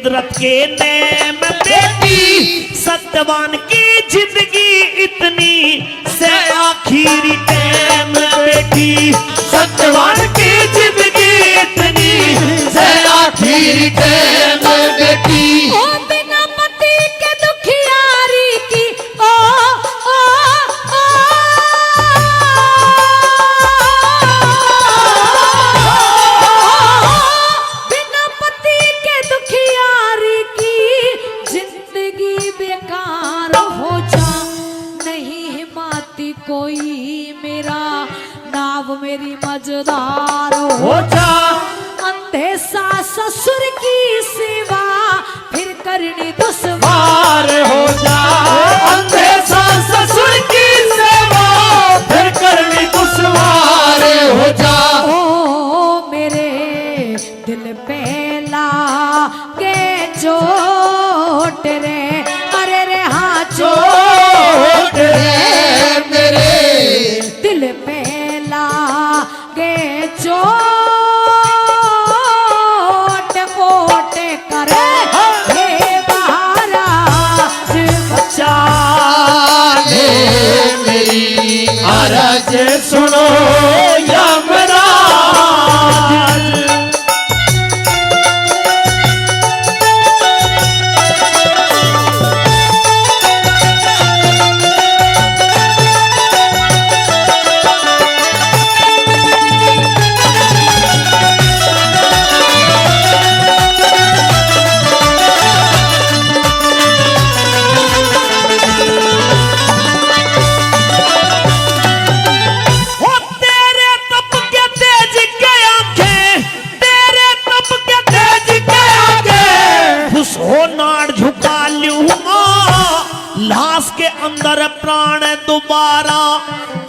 कुदरत के नेम बेटी, सत्यवान की जिंदगी इतनी से आखिरी टाइम बेटी, सत्यवान की जिंदगी इतनी से आखिरी टाइम बेटी। बिना पति के दुखियारी की ओ ओ ओ बिना पति के दुखियारी की जिंदगी बेकार हो जा, नहीं हिमाती कोई मेरा नाव मेरी मजेदार हो जा। अंधे सास ससुर की सेवा फिर करनी दुश्वार हो जा, अंधे सास ससुर की सेवा फिर करनी दुश्वार हो जा। ओ मेरे दिल पे लागे चोट रे, अरे रे हाँ चोट रे, मेरे दिल पे लागे चोट कोट करे हे महाराज बचा ले मेरी अरज सुनो यमराज। लाश के अंदर प्राण दोबारा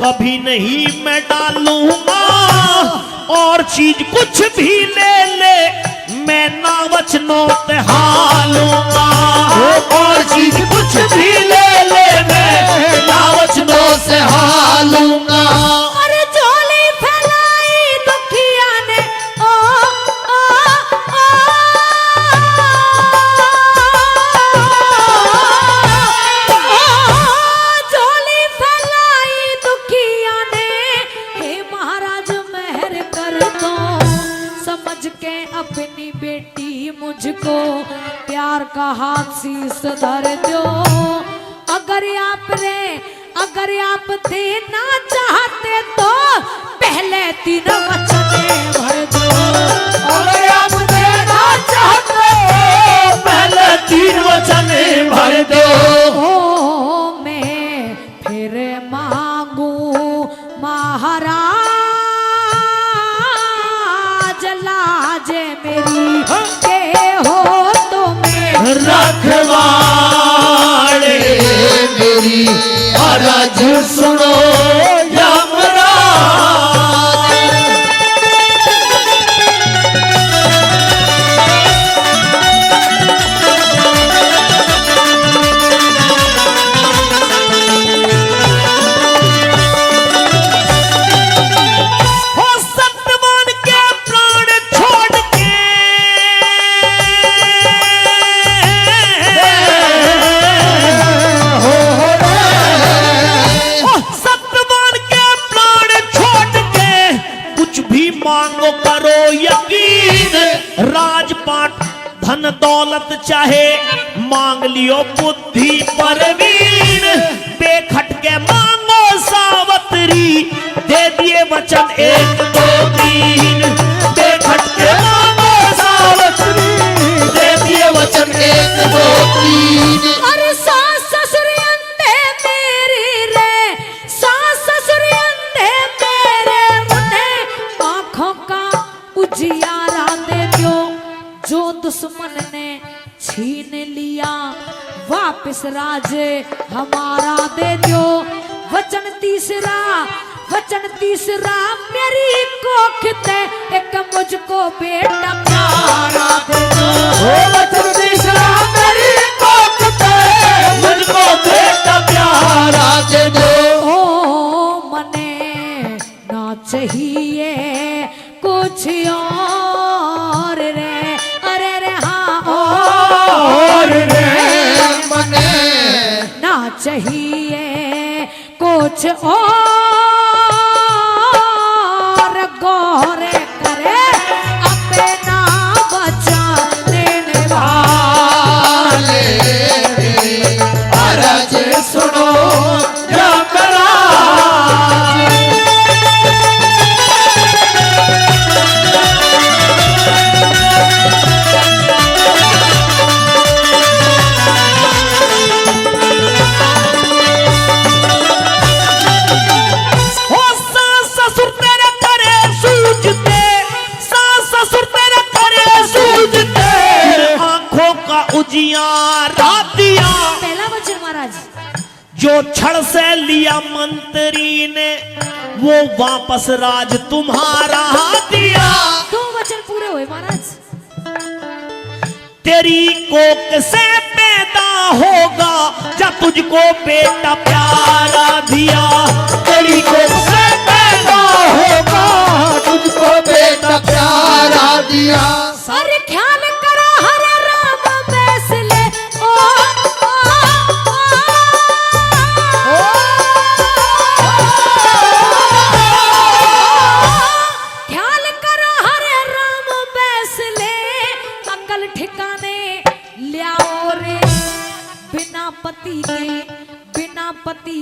कभी नहीं मैं डालूंगा, और चीज कुछ भी ले ले मैं ना वचनों पे हालूंगा, और चीज कुछ भी ले ले मैं ना वचनों से हालूंगा। अरे झोली फैलाई दुखिया ने ओ ओ ओ झोली फैलाई दुखिया ने, हे महाराज मेहर कर दो, समझ के अपनी बेटी मुझको प्यार का हाथ शीस धर दो। अगर आप देना चाहते तो पहले 3 वचन भर दो, अगर आप देना चाहते हो पहले 3 वचन भर दो। ओ मैं फिर मांगू महाराज लाज मेरी के हो तुम्हें रखवाड़े मेरी अरज सुनो यमराज। मांगो करो यकीन, राजपाट धन दौलत चाहे मांग लियो बुद्धि परवीन, बेखटके मांगो सावत्री दे दिए वचन 1 2 3, बेखटके मांगो सावत्री दे दिए वचन 1 2 3। अरे सास ससुर अंधे मेरी रे, सास ससुर अंधे मेरे, उन्हें आंखों का उजियारा दे दो, जो दुश्मन ने छीन लिया वापस राज हमारा दे दो। वचन तीसरा मेरी कोख ते एक मुझको बेटा प्यारा दे दो। वचन तीसरा मेरी कोख ते मुझको बेटा प्यारा दे दो। ओ मने ना चाहिए कुछ और रे, अरे रे हाँ ओ और गौरे करे अपना बचाने वाले अरज सुनो यमराज। हो सास ससुर तेरे करे सूझते, सास ससुर तेरे करे सूझते, आंखों का उजियारा दिया। पहला वचन महाराज, जो छड़ से लिया मंत्री ने वो वापस राज तुम्हारा दिया। दो वचन पूरे हुए महाराज। तेरी कोख से पैदा होगा जब तुझको बेटा प्यारा दिया। तेरी कोख से पैदा होगा तुझको बेटा प्यारा दिया। और ख्याल करो हरे राम फैसले ओ, ख्याल करो हरे राम फैसले, अकल ठिकाने लियाओ रे। बिना पति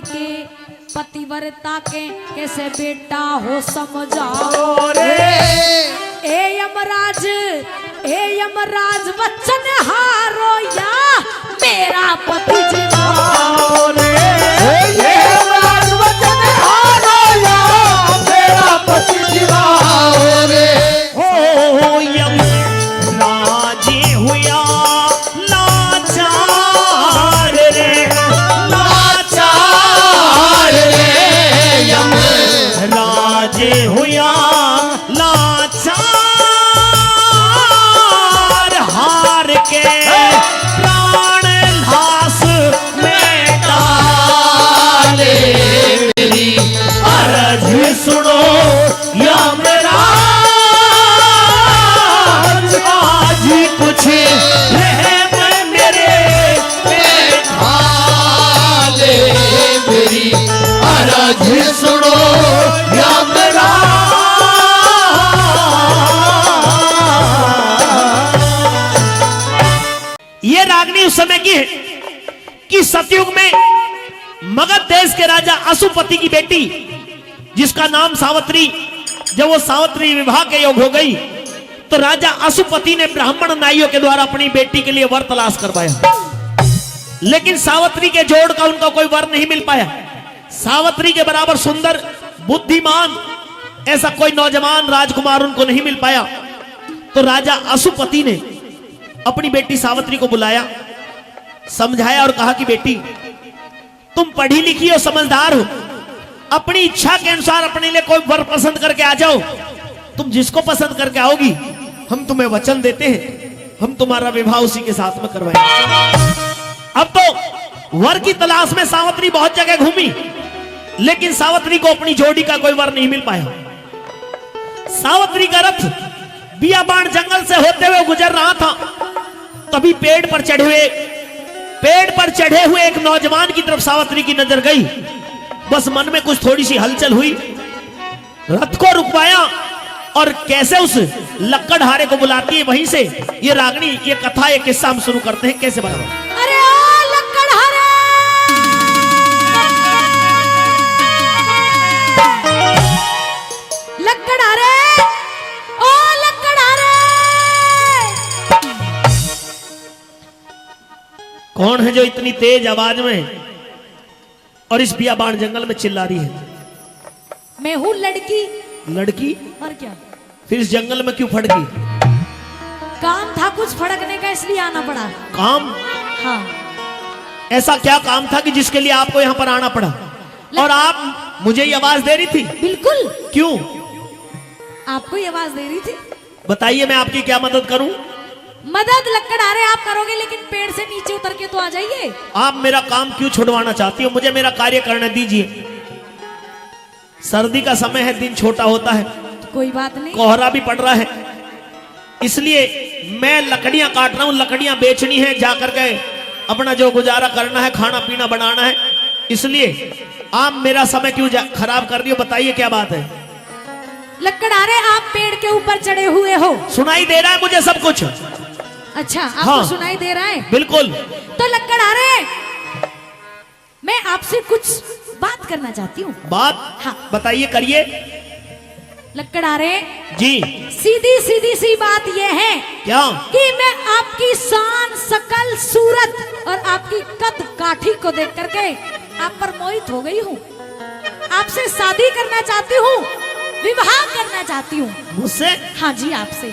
के पतिव्रता के कैसे बेटा हो समझाओ रे। ए यमराज वचन हारो या मेरा पति जिवाओ रे। ये यमराज वचन हारो या मेरा पति जीवाओ रे। हो यमराज हुआ लाचार रे, लाचार रे यमराज हुआ लाचार, हार के प्राण लाश में डाले। मेरी अर्ज सुनो यमराज, आज कुछ रहम मेरे पे हाले मेरी अरज सुनो यमराज। ये रागनी उस समय की है कि सतयुग में मगध देश के राजा अशुपति की बेटी जिसका नाम सावित्री, जब वो सावित्री विवाह के योग हो गई तो राजा अशुपति ने ब्राह्मण नाइयों के द्वारा अपनी बेटी के लिए वर तलाश करवाया, लेकिन सावित्री के जोड़ का उनका कोई वर नहीं मिल पाया। सावित्री के बराबर सुंदर बुद्धिमान ऐसा कोई नौजवान राजकुमार उनको नहीं मिल पाया। तो राजा अशुपति ने अपनी बेटी सावित्री को बुलाया, समझाया और कहा कि बेटी तुम पढ़ी लिखी हो, समझदार हो, अपनी इच्छा के अनुसार अपने लिए कोई वर पसंद करके आ जाओ। तुम जिसको पसंद करके आओगी हम तुम्हें वचन देते हैं हम तुम्हारा विवाह उसी के साथ में करवाएंगे। अब तो वर की तलाश में सावित्री बहुत जगह घूमी, लेकिन सावित्री को अपनी जोड़ी का कोई वर नहीं मिल पाया। सावित्री का रथ बियाबान जंगल से होते हुए गुजर रहा था, तभी पेड़ पर चढ़े हुए एक नौजवान की तरफ सावित्री की नजर गई। बस मन में कुछ थोड़ी सी हलचल हुई, रथ को रुकवाया और कैसे उस लक्कड़हारे को बुलाती है, वहीं से ये रागनी, ये कथा, ये किस्सा हम शुरू करते हैं। कैसे बना? अरे ओ लक्कड़हारे, लक्कड़हारे, ओ लक्कड़हारे। कौन है जो इतनी तेज आवाज में और इस बियाबान जंगल में चिल्ला रही है? मैं हूँ लड़की। लड़की? और क्या? फिर इस जंगल में क्यों फड़की? काम था कुछ फड़कने का, इसलिए आना पड़ा। काम? हाँ। ऐसा क्या काम था कि जिसके लिए आपको यहाँ पर आना पड़ा? और आप मुझे ये आवाज दे रही थी? बिल्कुल। क्यों? आपको ये आवाज दे रही थी। बताइए मैं आपकी क्या मदद करूं? मदद लक्कड़हारे आप करोगे, लेकिन पेड़ से नीचे उतर के तो आ जाइए। आप मेरा काम क्यों छुड़वाना चाहती हो? मुझे मेरा कार्य करने दीजिए। सर्दी का समय है, दिन छोटा होता है, तो कोई बात नहीं, कोहरा भी पड़ रहा है, इसलिए मैं लकड़ियां काट रहा हूं। लकड़ियां बेचनी है, जाकर के अपना जो गुजारा करना है, खाना पीना बनाना है। इसलिए आप मेरा समय क्यों खराब कर रही हो? बताइए क्या बात है? लकड़हारे, आप पेड़ के ऊपर चढ़े हुए हो। सुनाई दे रहा है मुझे सब कुछ। अच्छा, आपको हाँ। सुनाई दे रहा है? बिल्कुल। तो लकड़हारे, मैं आपसे कुछ बात करना चाहती हूँ। बात? हाँ। बताइए, करिए। लकड़हारे जी। सीधी सीधी सी बात यह है क्या? कि मैं आपकी शान, शकल, सूरत और आपकी कद काठी को देख करके आप पर मोहित हो गई हूँ। आपसे शादी करना चाहती हूँ, विवाह करना चाहती हूँ। मुझसे? हाँ जी, आपसे।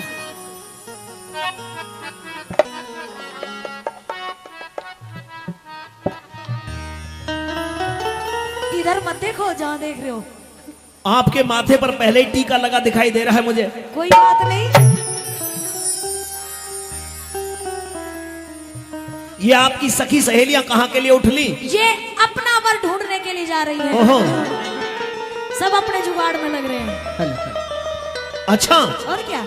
इधर मत देखो, जहाँ देख रहे हो। आपके माथे पर पहले ही टीका लगा दिखाई दे रहा है मुझे। कोई बात नहीं। ये आपकी सखी सहेलियां कहाँ के लिए उठली? ये अपना वर ढूंढने के लिए जा रही है। ओहो। सब अपने जुगाड़ में लग रहे हैं। अच्छा, और क्या?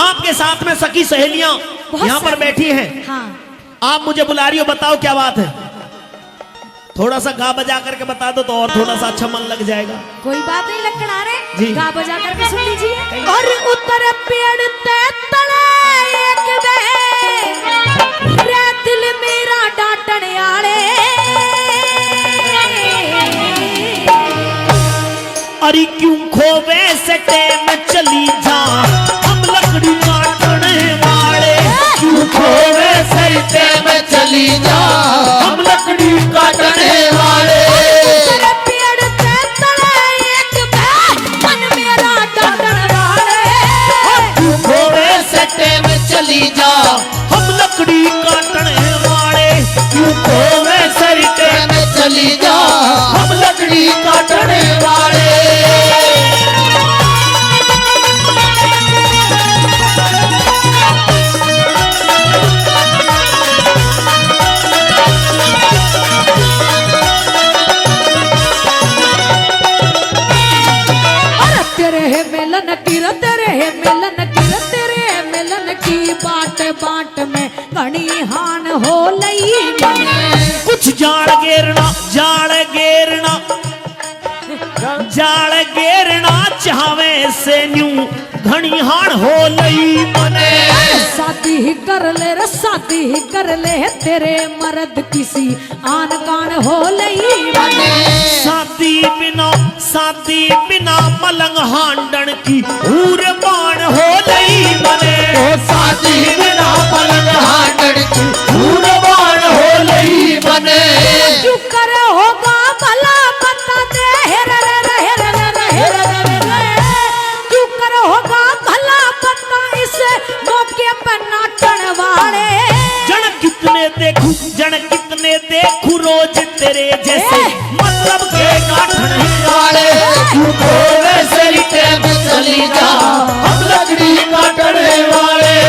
आपके साथ में सखी सहेलियां बहुत यहाँ पर सारी। बैठी हैं। हाँ। आप मुझे बुला रही हो, बताओ क्या बात है? थोड़ा सा गा बजा करके बता दो तो और थोड़ा सा अच्छा मन लग जाएगा। कोई बात नहीं लकड़हारे, जी। गा बजा करके सुन लीजिए। और उतर पेड़ ते तले एक बे रे दिल मेरा डांटन आले। अरे क्यों खोवे से टेम चली जा, हम लकड़ी काटने वाले। क्यों खोवे सरिते में चली जा, हम लकड़ी काटने वाले। उतर पेड़ ते तले एक बे मन मेरा डांटन वाले। क्यों खोवे सरिते में चली जा, हम लकड़ी काटने वाले। क्यों खोवे सरिते में चली जा, हम लकड़ी काटने वाले। बाट बाट में घनी हान हो लई मने। कुछ जाड़ गेरना, जाड़ गेरना, जाड़ गेरना चाहवे से न्यू घनी हान हो लई मने। शादी ही कर ले रे, शादी ही कर ले, तेरे मर्द किसी आन कान हो लई मने। शादी बिना मलंग हांडन की हूर बाण हो लई मने। ओ शादी बिना पलंग हांडन की हूर बाण हो लई बने। क्यों करे होगा भला बता दे, हेरे रे रे हेरे रे रे हेरे रे रे। क्यों करे होगा भला बता, इस मौके पर नाचन वाले। जन कितने देखूं रोज तेरे जैसे मतलब के गाठन वाले। क्यों खोवे सरिते में चली जा, हम लकड़ी काटने वाले।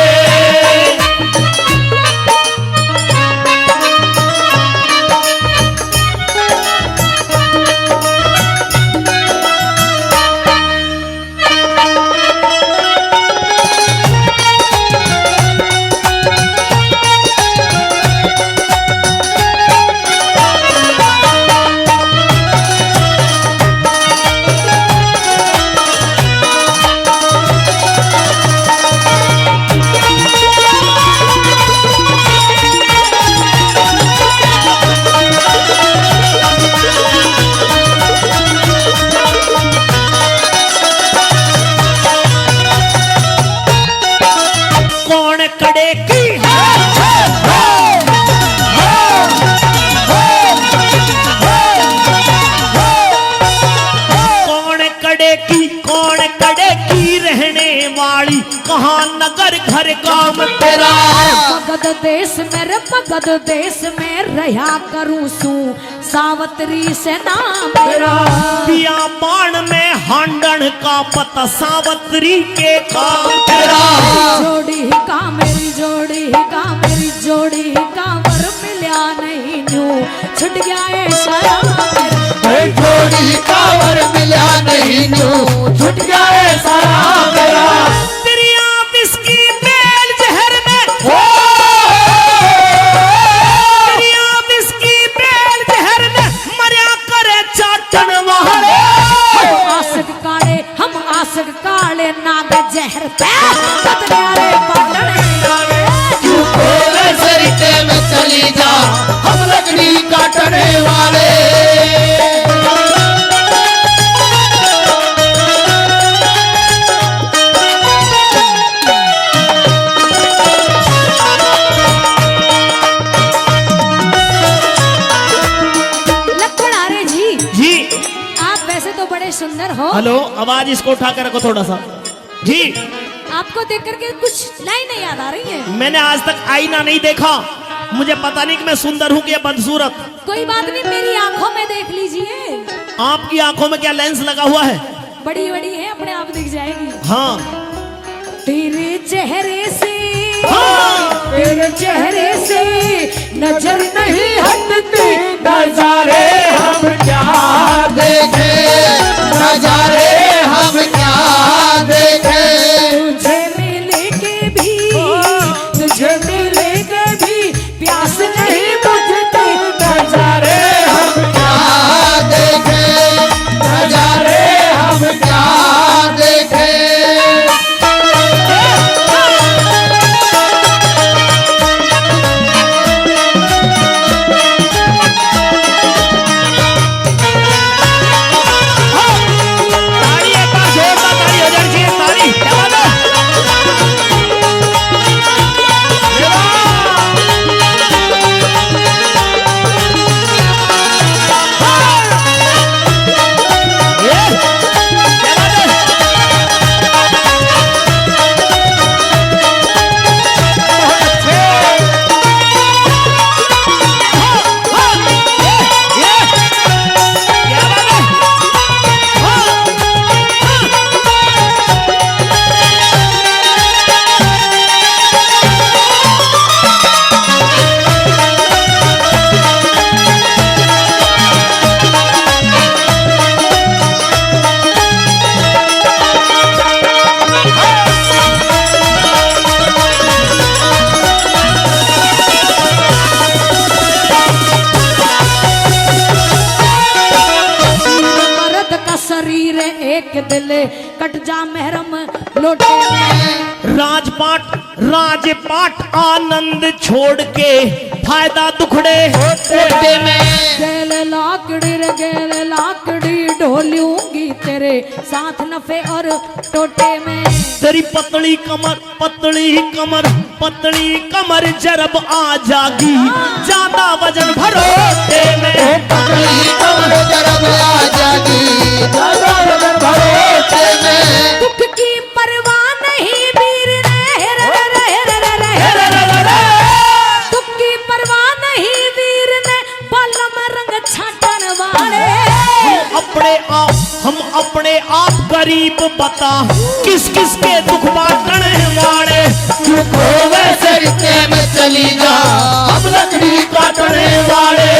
कहाँ नगर घर गांव तेरा। मगध देश में रे मगध देश में रहा करूँ सू सावत्री से नाम मेरा। पिया बाण में हांडन का पता सावत्री के काम तेरा। जोड़ी का मेरी जोड़ी का मेरी जोड़ी का वर मिला नहीं न्यू छुट गया है सारा मेरा। जोड़ी का वर मिला नहीं न्यू छुट गया है सारा मेरा। जहर पे पतनियारे पाटन क्यों खोवे सरिते में चली जा हम लकड़ी काटने वाले। लखनारे जी, जी आप वैसे तो बड़े सुंदर हो। हेलो, आवाज इसको उठा कर रखो थोड़ा सा। जी आपको देख करके कुछ लाइनें याद आ रही हैं। मैंने आज तक आईना नहीं देखा, मुझे पता नहीं कि मैं सुंदर हूँ कि बदसूरत। कोई बात नहीं, मेरी आंखों में देख लीजिए। आपकी आंखों में क्या लेंस लगा हुआ है? बड़ी बड़ी है, अपने आप दिख जाएगी। हाँ तेरे चेहरे से, हाँ। तेरे चेहरे से नजर नहीं हटती। नजारे हम क्या देखे, नजारे हम क्या देखे। तुझे मिले के भी, तुझे मिले के भी प्यास नहीं बुझती। नजारे हम क्या देखे, नजारे हम क्या देखे। ताली एक बार जोरदार ताली हो जानी चाहिए, ताली। क्या बात है? ये, क्या बात है? हाँ, ये, क्या बात है? मर्द का शरीर एक दिल, कट जा महरम लोटे में। राजपाट राजपाट आनंद छोड़ के फायदा दुखड़े कोटे में गेल लाकड़ी रे गेल लाकड़ी ढोलूंगी तेरे साथ नफे और टोटे में। तेरी पतली कमर पतली कमर जरब आ जागी, ज्यादा वजन भरोटे में। पतली कमर जरब आ जागी, ज्यादा वजन भरोसे में। दुख की परवाह नहीं वीर ने, दुख की परवाह नहीं वीर ने, बलम रंग छाटन वाले। हम अपने आप गरीब बता, किस किस के दुख बांटने वाले। क्यों खोवे सरिते में चली जा हम लकड़ी काटने वाले।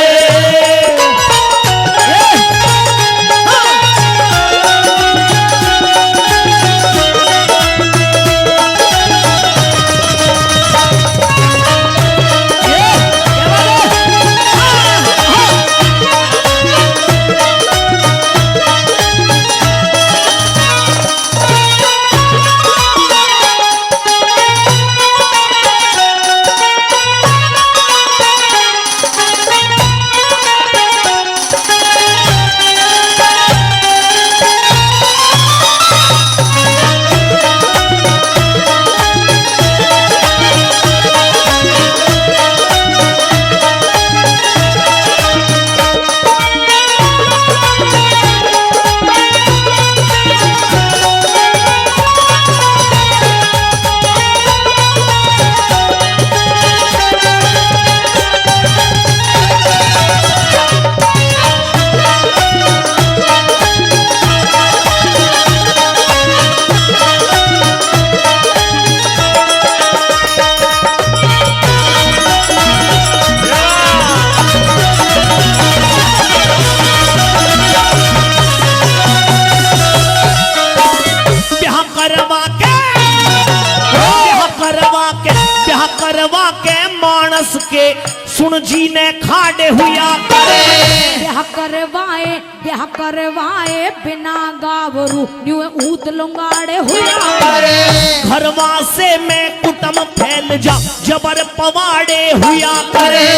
करवा के मानस के सुन कृष्ण जी ने खाड़े हुआ करे। ब्याह करवाए बिना गावरू न्यू ऊत लुंगाड़े हुआ करे। घरवा से में कुटम फैल जा जबर पवाड़े हुआ करे।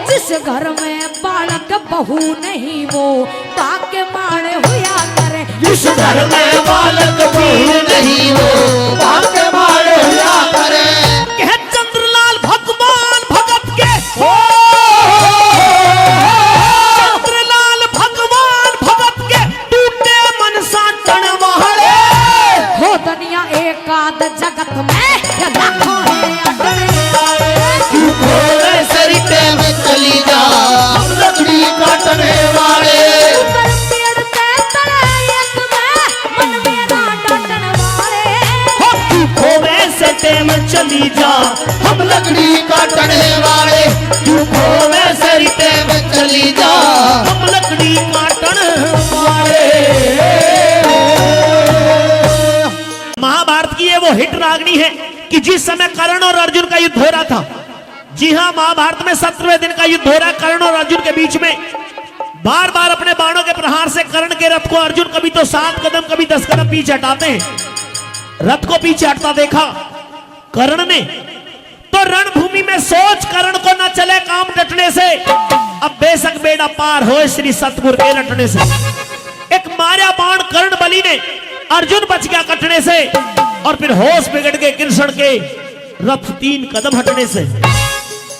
जिस घर में बालक बहू नहीं वो ताके मारे हुआ करे। जिस घर में बालक बहू नहीं वो ताके मारे हुआ करे। कह चंद्रलाल भगवान भगत के चंद्रलाल भगवान भगत के टूटे मन सा टणवाड़े। हो दुनिया एकाद जगत में लाखों है अटने वाले। तू घोड़े सरिते में चली जा हम लकड़ी काटने वाले। पेड़ के तले एक में मन मेरा डांटने वाले। हो तू खोवे से टेम चली जा हम लकड़ी काटने वाले। तू घोड़े सरिते में चली जा हम लकड़ी काटन वाले। महाभारत की ये वो हिट रागनी है कि जिस समय कर्ण और अर्जुन का युद्ध हो रहा था। जी हां, महाभारत में 17वें दिन का युद्ध हो रहा है कर्ण और अर्जुन के बीच में। बार बार अपने बाणों के प्रहार से कर्ण के रथ को अर्जुन कभी तो 7 कदम कभी 10 कदम पीछे हटाते हैं। रथ को पीछे हटता देखा कर्ण ने तो रणभूमि में सोच कर्ण को न चले काम डटने से। अब बेशक बेड़ा पार हो श्री सतगुरु के रटने से। एक मारा बाण कर्ण बलि ने अर्जुन बच गया कटने से और फिर होश बिगड़ के कृष्ण के रथ 3 कदम हटने से।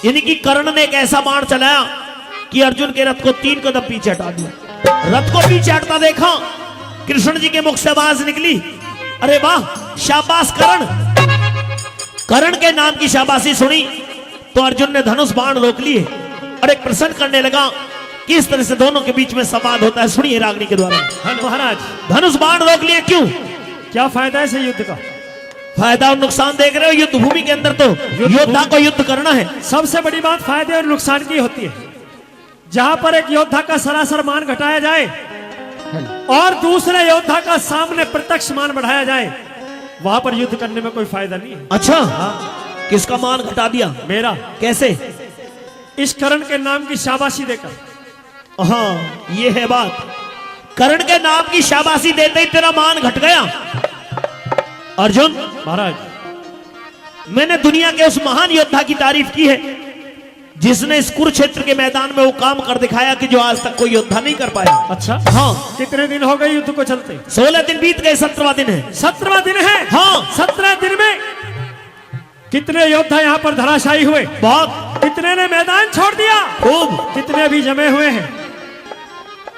यानी कि कर्ण ने एक ऐसा बाण चलाया कि अर्जुन के रथ को 3 कदम पीछे हटा दिया। रथ को पीछे हटता देखा कृष्ण जी के मुख से आवाज निकली, अरे वाह शाबाश कर्ण। कर्ण के नाम की शाबाशी सुनी तो अर्जुन ने धनुष बाण रोक लिए और एक प्रश्न करने लगा कि इस तरह से दोनों के बीच में संवाद होता है। सुनिए रागनी के द्वारा। महाराज धनुष बाण रोक लिए क्यों? क्या फायदा है इस युद्ध का? फायदा और नुकसान देख रहे हो। युद्ध भूमि के अंदर तो योद्धा को युद्ध करना है। सबसे बड़ी बात फायदे और नुकसान की होती है। जहां पर एक योद्धा का सरासर मान घटाया जाए और दूसरे योद्धा का सामने प्रत्यक्ष मान बढ़ाया जाए, वहां पर युद्ध करने में कोई फायदा नहीं है। अच्छा किसका मान घटा दिया? मेरा। कैसे? इस कर्ण के नाम की शाबाशी देकर। हाँ ये है बात। कर्ण के नाम की शाबाशी देते ही तेरा मान घट गया। अर्जुन महाराज, मैंने दुनिया के उस महान योद्धा की तारीफ की है जिसने इस कुरुक्षेत्र के मैदान में वो काम कर दिखाया कि जो आज तक कोई योद्धा नहीं कर पाया। अच्छा हाँ। कितने दिन हो गए युद्ध को चलते? 16 दिन बीत गए, 17वां दिन है। 17वां दिन है? हाँ। 17 दिन में कितने योद्धा यहाँ पर धराशायी हुए? बहुत। कितने ने मैदान छोड़ दिया? खूब। कितने अभी जमे हुए हैं?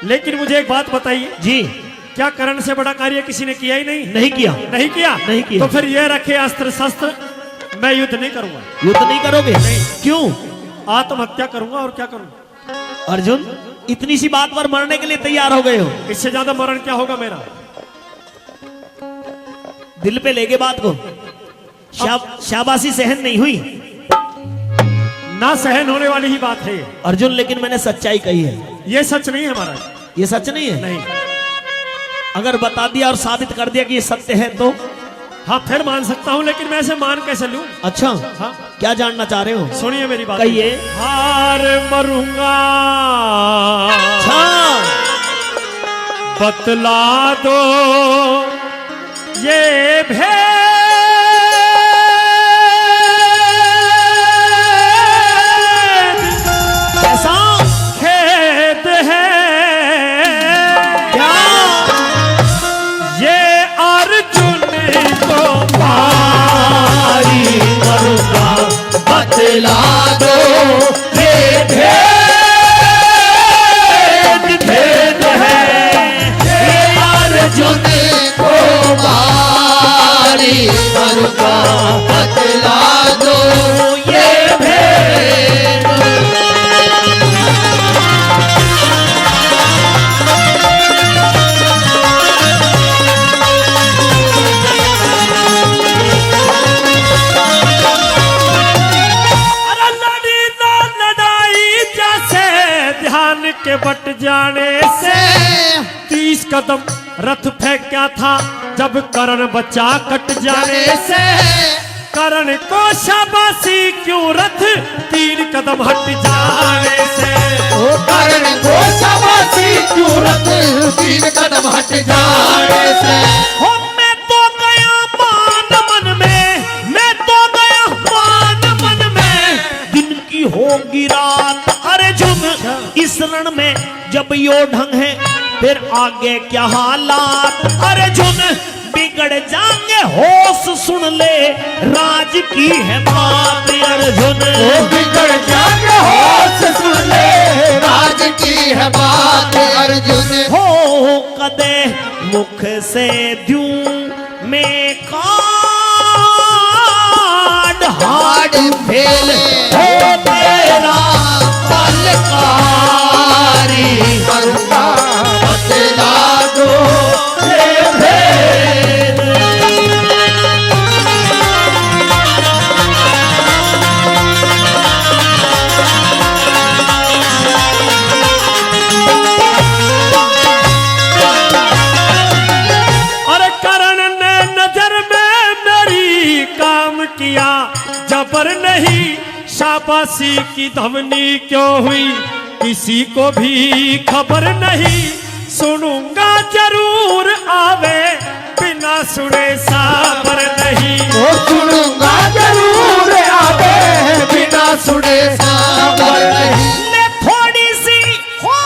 लेकिन मुझे एक बात बताइए जी, क्या कर्ण से बड़ा कार्य किसी ने किया ही नहीं? नहीं किया। नहीं किया? नहीं किया। तो फिर ये रखे अस्त्र शस्त्र, मैं युद्ध नहीं करूंगा। युद्ध नहीं करोगे? क्यों? आत्महत्या करूंगा और क्या करूंगा। अर्जुन इतनी सी बात पर मरने के लिए तैयार हो गए हो? इससे ज्यादा मरण क्या होगा मेरा? दिल पे लेके बात को। शाबाशी सहन नहीं हुई? ना सहन होने वाली ही बात है अर्जुन, लेकिन मैंने सच्चाई कही है। ये सच नहीं है महाराज। ये सच नहीं है? नहीं। अगर बता दिया और साबित कर दिया कि ये सत्य है तो? हाँ फिर मान सकता हूँ, लेकिन मैं ऐसे मान कैसे लूं? अच्छा हाँ। क्या जानना चाह रहे हो? सुनिए मेरी बात। कहिए। हार मरूंगा अच्छा बतला दो ये भेद। ऐसा खेद है क्या? ये अर्जुन को मारी मरूंगा बतला दो ये भेद है। ये अर्जुन को मारी मरूंगा बतला दो ये भेद। के बट जाने से 30 कदम रथ फेंका था जब कर्ण बच्चा कट जाने से। करण को शाबाशी क्यों रथ 3 कदम हट जाने से। ओ करण को शाबाशी क्यों रथ 3 कदम हट जाने से। हो मैं तो गया मान मन में, मैं तो गया मान मन में, दिन की होगी रात अर्जुन इस रण में जब यो ढंग है फिर आगे क्या हालात अर्जुन बिगड़ जाएंगे होश सुन ले राज की है बात अर्जुन। ओ बिगड़ जाएंगे होश सुन ले राज की है बात अर्जुन। हो कदे मुख से द्यूं में काट हाड फेल हो तेरा पलकारी करुणा बतला दो ये भेद। अरे करण ने नजर में मेरी काम किया जबर नहीं, शाबाशी की धमनी क्यों हुई किसी को भी खबर नहीं। सुनूंगा जरूर आवे बिना सुने साबर नहीं। ओ सुनूंगा जरूर आवे बिना सुने साबर नहीं। ले थोड़ी सी हो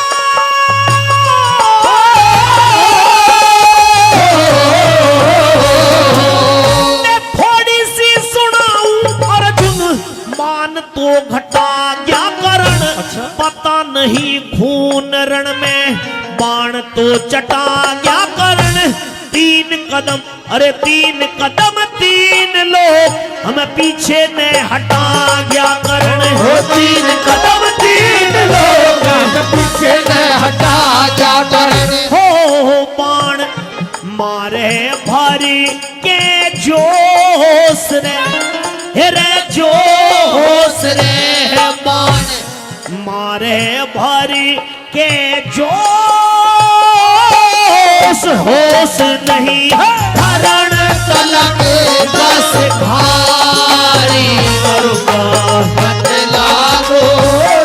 ले थोड़ी सी सुनाऊं अर्जुन मान तो घटा क्या करण पता नहीं खून रण में बाण तो चटा क्या करण 3 कदम अरे 3 कदम 3 लोग हमें पीछे ने हटा गया करण। ओ 3 कदम 3 लोग पीछे ने हटा जा करण। हो बाण मारे भारी के जोश रे जोश रे बाण मारे भारी के जोश होश नहीं धरण तलक बस भारी करूंगा बतला दो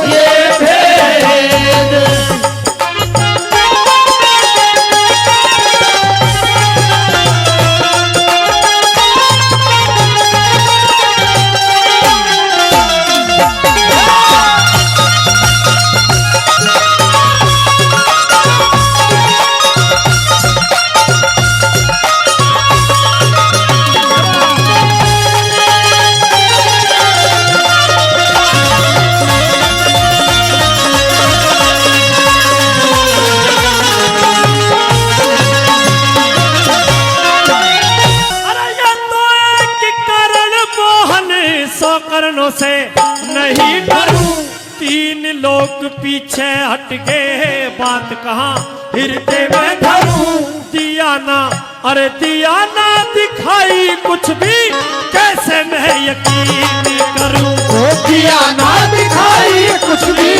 ये भेद। अरे ये तो एक करण मोहन 100 करणों से नहीं डरूं। 3 लोग पीछे हट गए बात कहाँ हृदय में धरूं। दिया ना अरे दिया ना दिखाई कुछ भी कैसे मैं यकीन करूं। ओ दिया ना दिखाई कुछ भी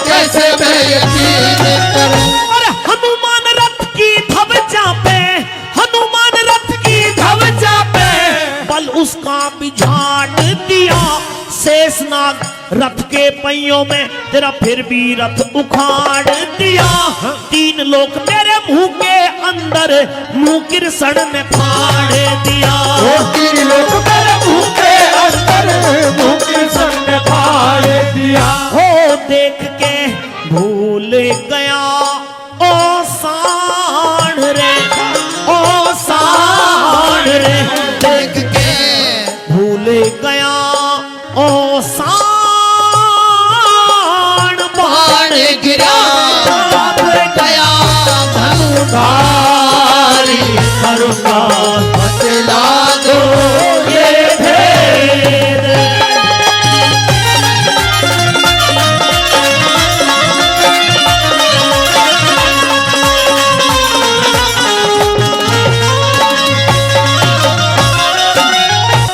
कैसे मैं यकीन करूं। अरे हनुमान रथ की धवजा पे हनुमान रथ की धवजा पे बल उसका बिझाट दिया शेषनाग रथ के पहियों में तेरा फिर भी रथ उखाड़ दिया। 3 लोग मेरे मुंह के अंदर मुंह किरसण में फाड़ दिया। ओ 3 लोग मेरे मुंह के अंदर मुंह के संग फाड़ दिया। हो देख के भूल गया ओ साढ़ रे ओ साढ़ रे देख के भूल गया ओ साढ़ बाण गिरा गया धनुधारी करूंगा बतला दो ये भेद।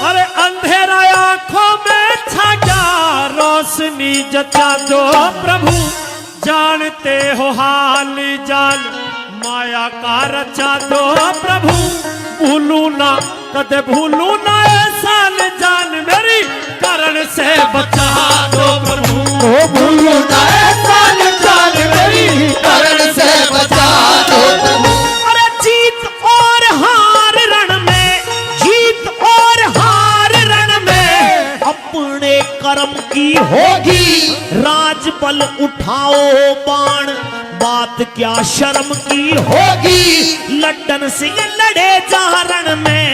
अरे अंधेरा आंखों में छा गया रोशनी जचा दो प्रभु। जानते हो हाल जान माया का रचा दो प्रभु। भूलू ना कदे भूलू ना एहसान जान मेरी कारण से बचा दो प्रभु। ओ भूलू ना साल जान मेरी कारण से बचा दो प्रभु। अरे जीत और हार रण में, जीत और हार रण में अपने कर्म की होगी। राजबल उठाओ बाण, बात क्या शर्म की होगी। लड्डन सिंह लड़े जहाँ रण में,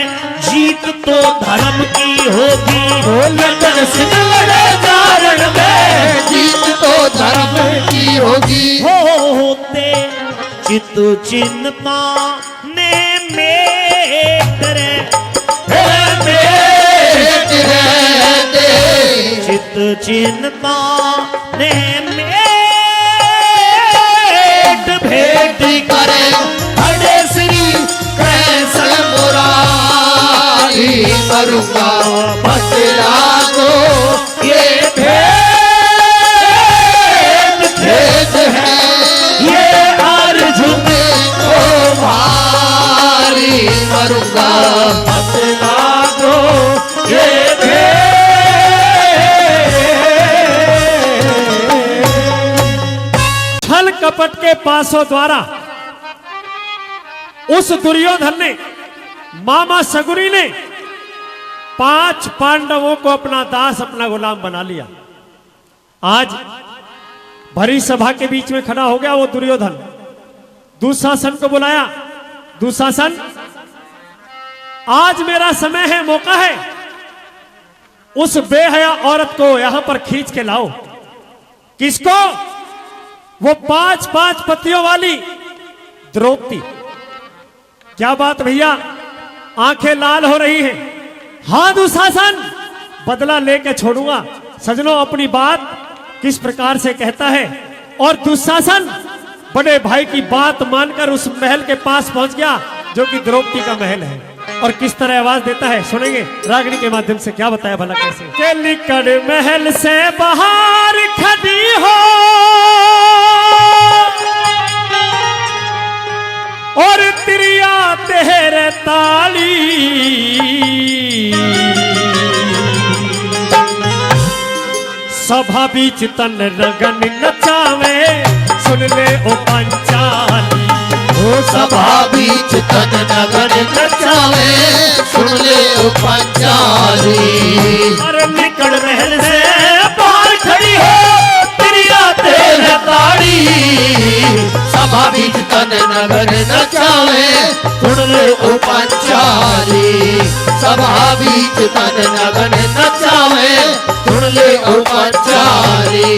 जीत तो धर्म की होगी। लड्डन सिंह लड़े जहाँ रण में, जीत तो धर्म की होगी। होते चित चिन्ता ने मेरे चित चिन्ता ने भेंट करे खड़े श्री कैसन मुरारी करूंगा बतला दो ये भेंट है ये अर्जुन को भारी करूंगा बतला दो ये छल कपट के पासों द्वारा उस दुर्योधन ने, मामा सगुरी ने 5 पांडवों को अपना दास, अपना गुलाम बना लिया। आज भरी सभा के बीच में खड़ा हो गया वो दुर्योधन। दुशासन को बुलाया, दुशासन आज मेरा समय है, मौका है, उस बेहया औरत को यहां पर खींच के लाओ। किसको? वो 5 पतियों वाली द्रौपदी। क्या बात भैया, आंखें लाल हो रही हैं। हाँ दुशासन, बदला लेके छोड़ूंगा। सजनों, अपनी बात किस प्रकार से कहता है। और दुशासन बड़े भाई की बात मानकर उस महल के पास पहुंच गया जो कि द्रौपदी का महल है। और किस तरह आवाज देता है सुनेंगे रागनी के माध्यम से। क्या बताया भला कैसे? के लिकड़ महल से बाहर खड़ी हो और तिरिया तेरे ताली, सभा बीच तन रगन नचावे, सुन ले ओ पंचाली। ओ सभा बीच तन नगन नचावे, सुन ले ओ पंचाली। अरे निकल महल से बाहर खड़ी हो, तिरिया तेरे ताड़ी। सभा बीच तन नगन नचावे, सुन ले ओ पंचाली। सभा बीच तन नगन नचावे, सुन ले ओ पंचाली।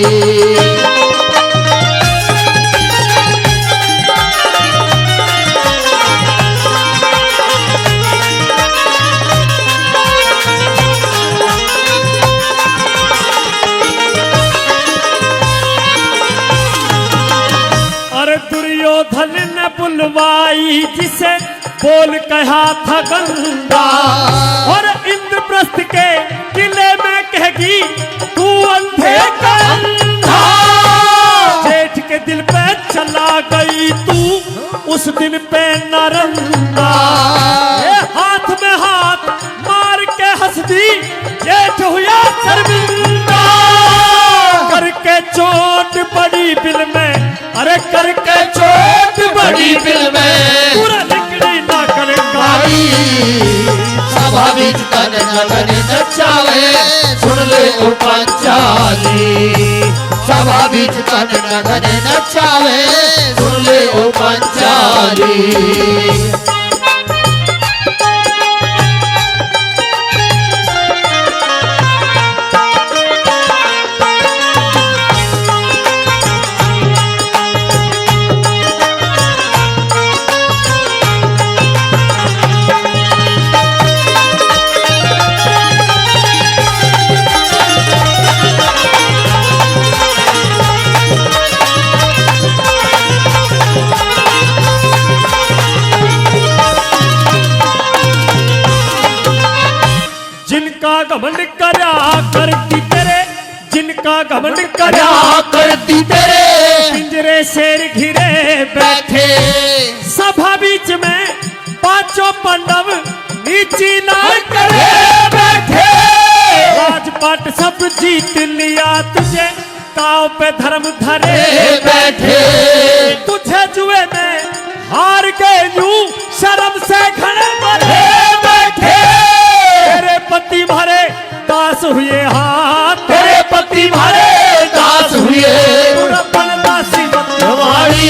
दुर्योधन ने बुलवाई जिसे बोल कहा था गंगा, और इंद्रप्रस्थ के किले में कहेगी तू अंधे का अंधा। जेठ के दिल पे चला गई तू उस दिन पे नरंगा। हाथ में हाथ मार के हंस दी, जेठ हुआ शर्मिंदा। करके चोट बड़ी बिल में, अरे करके चोट बड़ी बिल में, पूरा लिकड़ी ना करेंगाई। सभा बीच तन नगन नचावे, सुन ले ओ पंचाली। सभा बीच तन नगन नचावे, सुन ले ओ पंचाली। घमंड करा करती तेरे, जिनका घमंड करा करती तेरे, पिंजरे शेर घिरे बैठे। सभा बीच में 5 पांडव नीची ना करे बैठे। पट सब जीत लिया तुझे, कांव पे धर्म धरे बैठे तुझे जुए में हार गए यूं शर्म से घड़े मरे बैठे तेरे पति भरे दास हुए हाथ तेरे पति भरे दास हुए दासी वाणी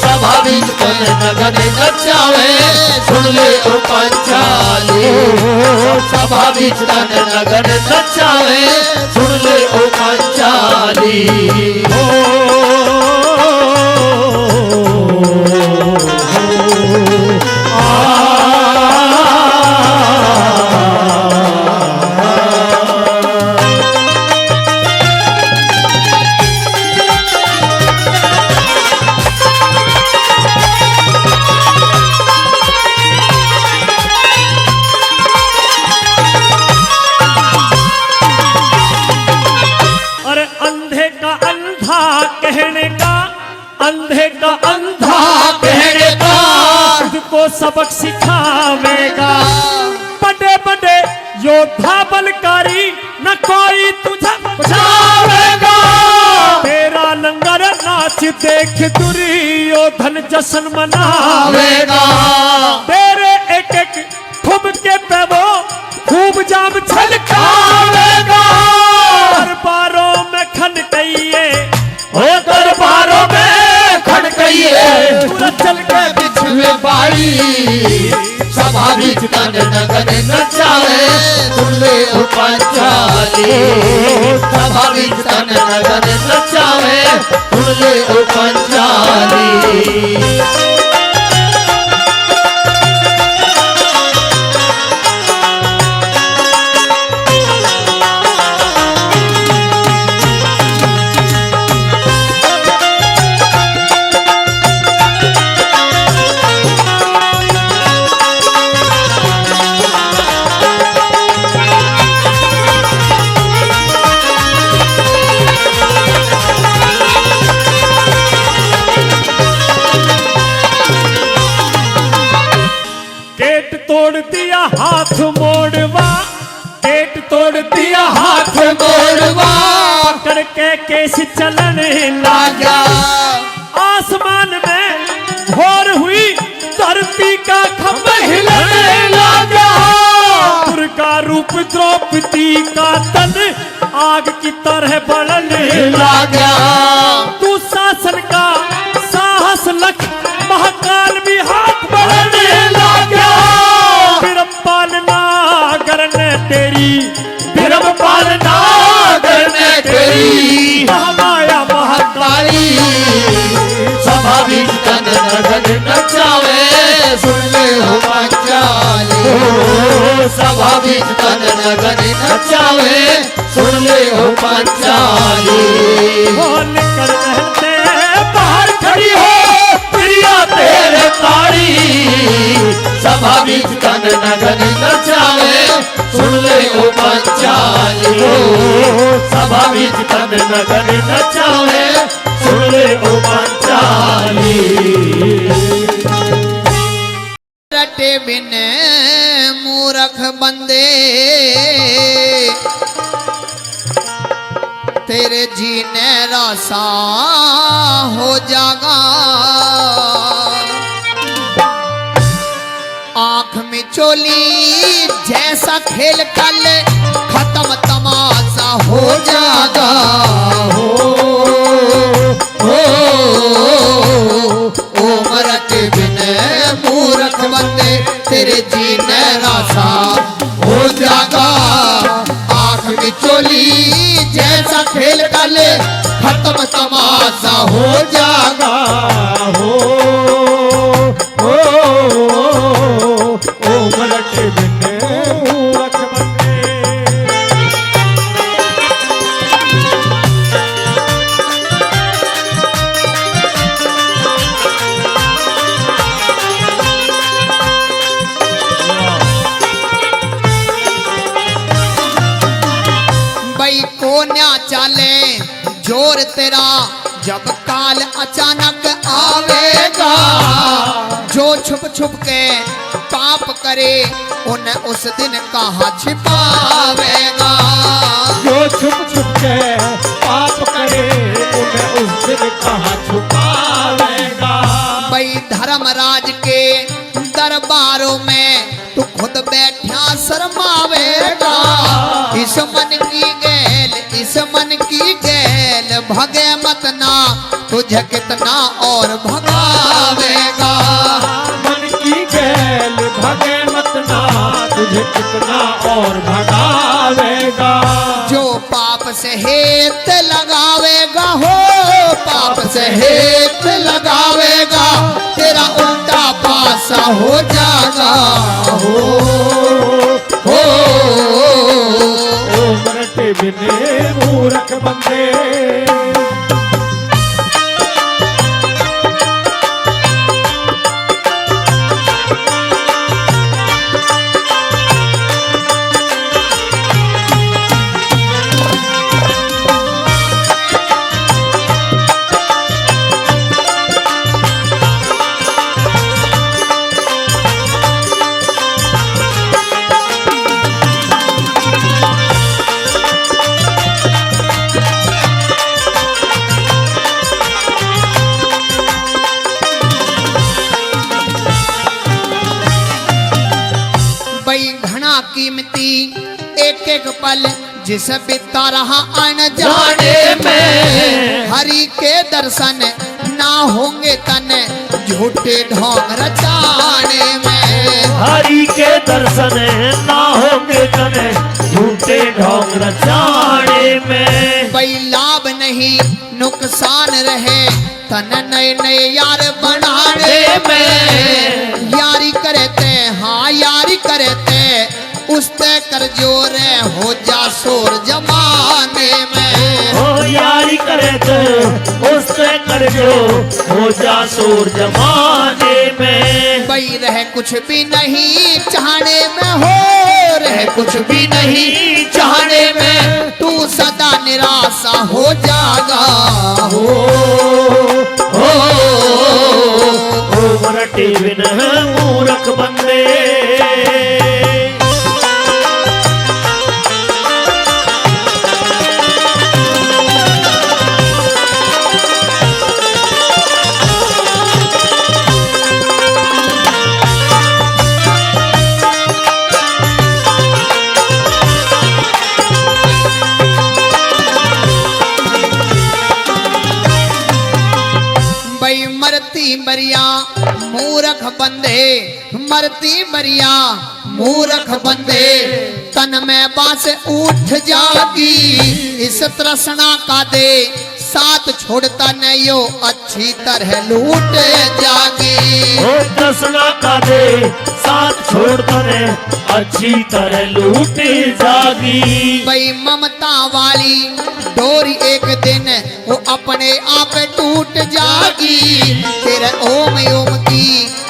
सभा बीच तन नगन नचावे सुन ले ओ पंचाली सभा बीच तन नगन नचावे सुन ले ओ पंचाली अंधे का अंधा कहने का तुझको सबक सिखावेगा बड़े बड़े योद्धा बलकारी न कोई तुझे बचावेगा तेरा लंगर नाच देख दुर्योधन जश्न मनावेगा तेरे एक एक ठुमके पे वो खूब जाम छलकावेगा दरबारों में खनकइए दरबारों में खड़कइए चल के बिछुए बाड़ी सभा बीच तन नगन नचावे सुन ले ओ पंचाली सभा बीच तन नगन नचावे सुन ले ओ पंचाली तोड़ दिया हाथ मोड़वा पेट तोड़ दिया हाथ मोड़वा पकड़ के केस चलने लगा आसमान में घोर हुई धरती का खंभ हिलने लगा दुर्गा रूप द्रौपदी का तन आग की तरह बढ़ने लगा तू शासन का साहस लख महाकाल भी हाथ बढ़ने लगा पालना करने तेरी बिरम पालना करने तेरी महामाया महाकाली सभा बीच तन नगन नचावे सुन ले हो पंचाली सभा बीच तन नगन नचावे सुन ले हो पंचाली निकल रहते बाहर खड़ी हो प्रिया तेरे तारी सभा बीच तन नगन नचावे सुन ले ओ पंचाली सभा बीच तन नगन नचावे सुन ले ओ पंचाली रटे बिन मूर्ख बंदे तेरे जीने रासा हो जागा आंख में चोली जैसा खेल कल खत्म तमाशा हो जागा ओ मरत बिन मूर्ख बंदे तेरे जीने रासा हो जागा आंख में चोली जैसा खेल कल खत्म तमाशा हो जागा भाई को न्या चाले जोर तेरा जब काल अचानक आवेगा जो छुप छुप के पाप करे उन्हें उस दिन कहाँ छिपावेगा। जो छुप छुप के पाप करे उन्हें उस दिन कहाँ छुपावेगा। भाई धर्मराज के दरबारों में तू खुद बैठा शर्मावेगा। इस मन की गैल भगे मत ना, तुझे कितना और भगावेगा। मन की गैल भगे मत ना, तुझे कितना और भगावेगा। जो पाप से हेत लगावेगा हो, पाप से हेत लगावेगा, तेरा उल्टा पासा हो जाएगा। हो ओ मरते बिने मूर्ख बंदे। कीमती एक एक पल जिस बिता रहा अनजाने में। हरि के दर्शन ना होंगे तन झूठे ढोंग रचाने में। हरि के दर्शन ना होंगे तने झूठे ढोंग रचाने में। कोई लाभ नहीं नुकसान रहे तन नए नए यार बनाने में। यारी करते हाँ यारी करते उस ते कर जोरे हो जा शोर जमाने में। हो यारी करे तो उससे कर जो हो जा शोर जमाने में। भाई रह कुछ भी नहीं चाहने में हो, रह कुछ भी नहीं चाहने में, तू सदा निराशा हो जागा। हो मरते बिन मूर्ख बंदे। मरती मरिया मूर्ख बंदे, मरती मरिया मूर्ख बंदे, तन में बास उठ जागी। इस तृष्णा का दे साथ छोड़ता नहीं यो अच्छी तरह लूट जागी। ओ तृष्णा का दे साथ छोड़ता ने अच्छी तरह लूट जागी। भाई ममता वाली डोरी एक दिन वो अपने आप टूट जागी। तेरे ओम ओम की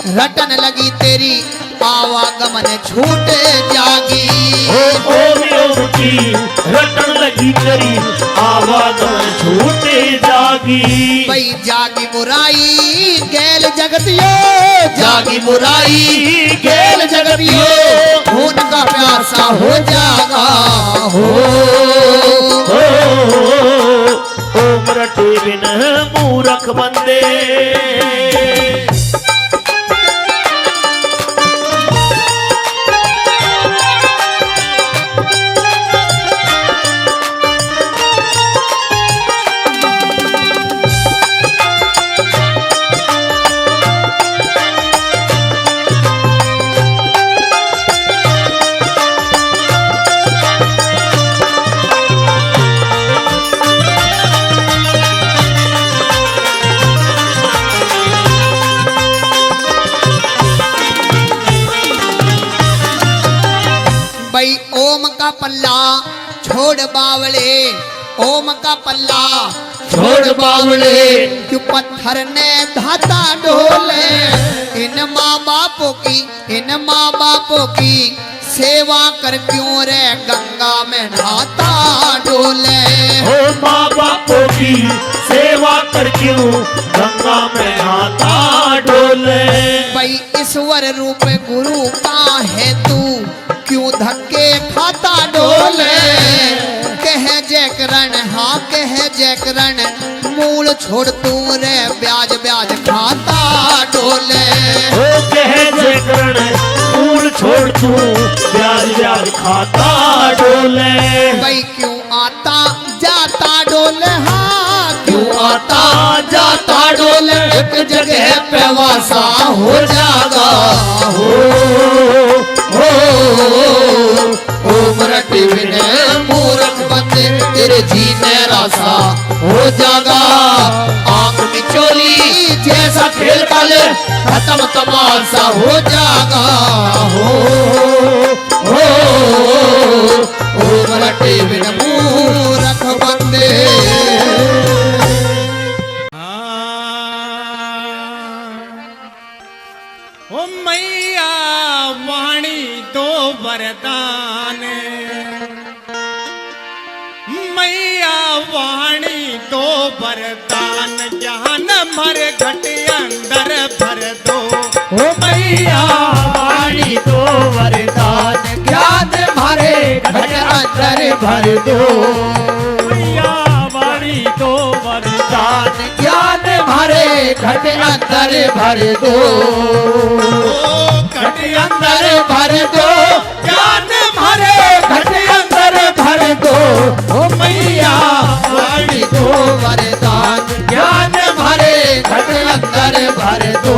रटन लगी तेरी आवागमन छूट जागी। ओम ओम की रटन लगी तेरी आवागमन छूट जागी। भाई जागी बुराई गैल जगतियो, जागी बुराई गैल जगतियो, खून का प्यासा हो जागा। ओ मरते बिन मूर्ख बंदे। भाई ओम का पल्ला छोड़ बावले, ओम का पल्ला छोड़ बावले, क्यों पत्थर ने धाता डोले। इन माँ बापों की, इन माँ बापों की सेवा कर क्यों रे गंगा में नहाता डोले। ओ माँ बापों की सेवा कर क्यों गंगा में नहाता डोले। भाई ईश्वर रूप गुरु का है तू, धक्के खाता डोले कह जयकरण हाँ कह जयकरण मूल छोड़ तू रे ब्याज ब्याज खाता डोले ओ कह जयकरण मूल छोड़ तू ब्याज ब्याज खाता डोले भाई क्यों आता जाता डोले हाँ क्यों आता जाता डोले एक जगह पे वासा हो जागा हो मराठी विने मूर्ख बंदे तेरे जीने रासा हो जागा आंख मिचोली जैसा खेल काले खत्म तमाशा हो जागा हो मराठी विने मूर्ख बंदे ओ मैया वाणी दो वरदान मैया वाणी दो वरदान ज्ञान भर घट अंदर भर दो ओ मैया वाणी दो वरदान ज्ञान भरे घट अंदर भर दो मैया वाणी दो वरदान ज्ञान भरे घट अंदर भर दो घट अंदर भर दो ज्ञान भरे घट अंदर भर दो ओ मैया वाणी दो वरदान ज्ञान भरे घट अंदर भर दो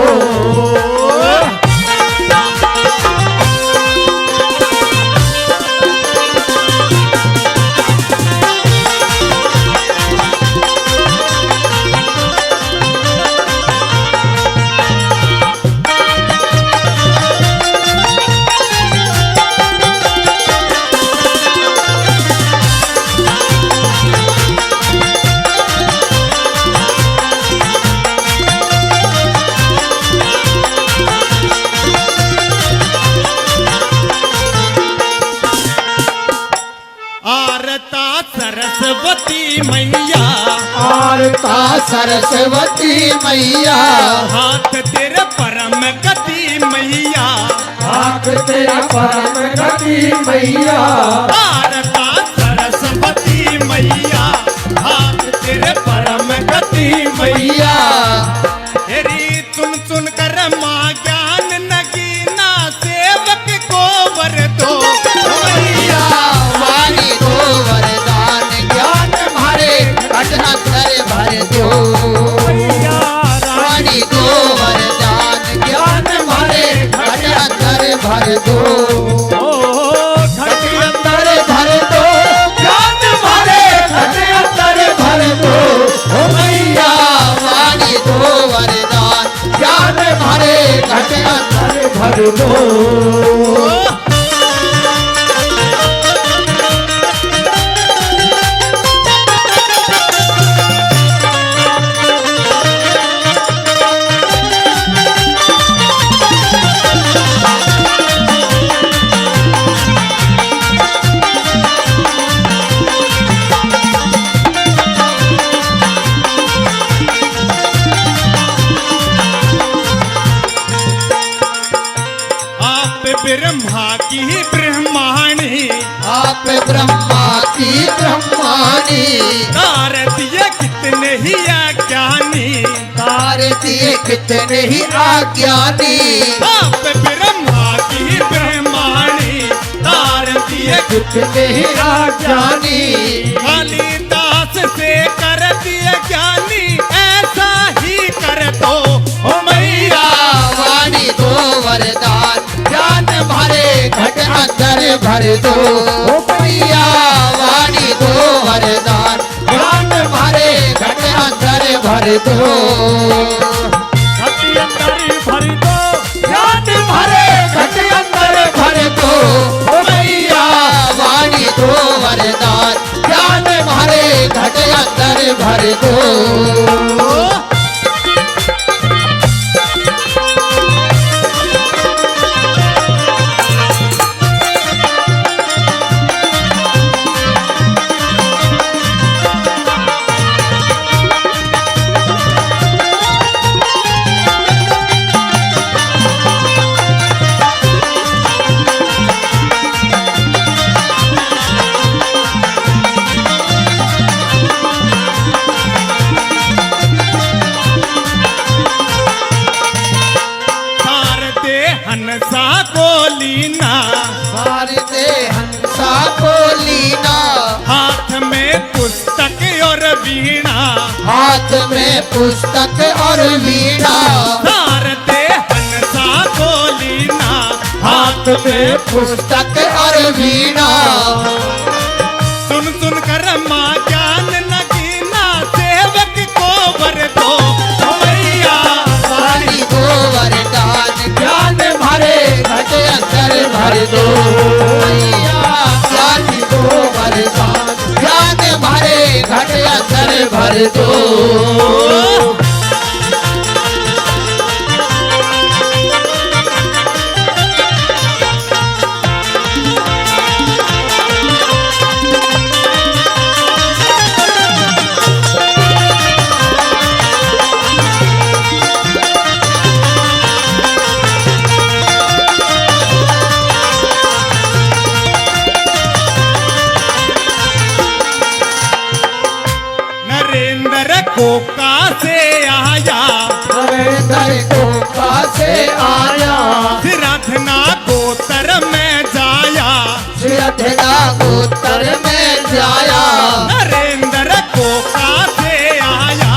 आरता सरस्वती मैया आरता सरस्वती मैया हाथ तेरे परम गति मैया हाथ तेरा परम गति मैया आरता सरस्वती मैया हाथ तेरे परम गति मैया तेरी सुन सुन कर माँ ज्ञान नगीना सेवक को वर दो मैया वाणी दो वरदान ज्ञान भरे घट अंदर भर दो मैया वाणी दो वरदान ज्ञान भरे घट अंदर भर दो घट अंदर भर दो ज्ञान भरे घट अंदर भर दो ओ मैया वाणी दो वरदान ज्ञान भरे घट अंदर भर दो आप ब्रह्मा की ब्रह्माणी आप ब्रह्मा की ब्रह्मानी तारतीय कितने ही अज्ञानी तारतीय कितने ही आज्ञानी आप ब्रह्मा की ब्रह्माणी तारतीय कितने ही आज्ञानी कालिदास से कर दिए ज्ञानी ऐसा ही कर दो ओ मैया वाणी दो वरदान ज्ञान भरे घट अंदर भर दो ओ मैया वाणी दो वरदान ज्ञान भरे घट अंदर भर दो घट अंदर भर दो ज्ञान भरे घट अंदर भर दो ओ मैया वाणी दो वरदान ज्ञान भरे घट अंदर भर दो पुस्तक और वीणा। सुन सुन कर माँ ज्ञान नगीना सेवक को वर दो मैया वाणी को वरदान ज्ञान भरे घट अंदर भर दो मैया। वाणी को वरदान ज्ञान भरे घट अंदर भर दो। नरेंद्र कोका से आया नरेंद्र कोका से आया सिराधना गोतर में जाया सिरधना गोत्र में जाया। नरेंद्र कोका से आया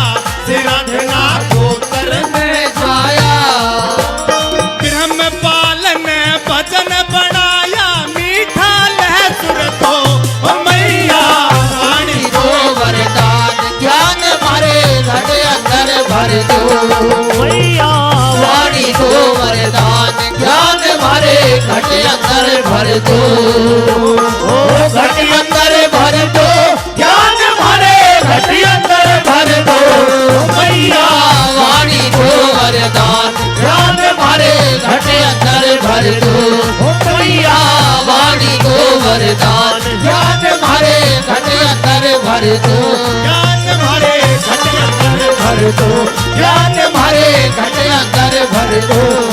सिराधना गोतर में जाया ब्रह्मपाल ने भजन बनाया मीठा लहसुर तो मैया वाणी को वरदान ज्ञान भरे घट अंदर भर दो मैया वाणी को वरदान ज्ञान भरे घट अंदर भर दो। घट अंदर भर दो ज्ञान भरे घट अंदर भर दो मैया। वाणी को वरदान ज्ञान भरे घट अंदर भर दो मैया। वाणी को वरदान ज्ञान भरे घट अंदर भर दो ज्ञान भरे घट अंदर भर दो ज्ञान भरे घट अंदर भर दो।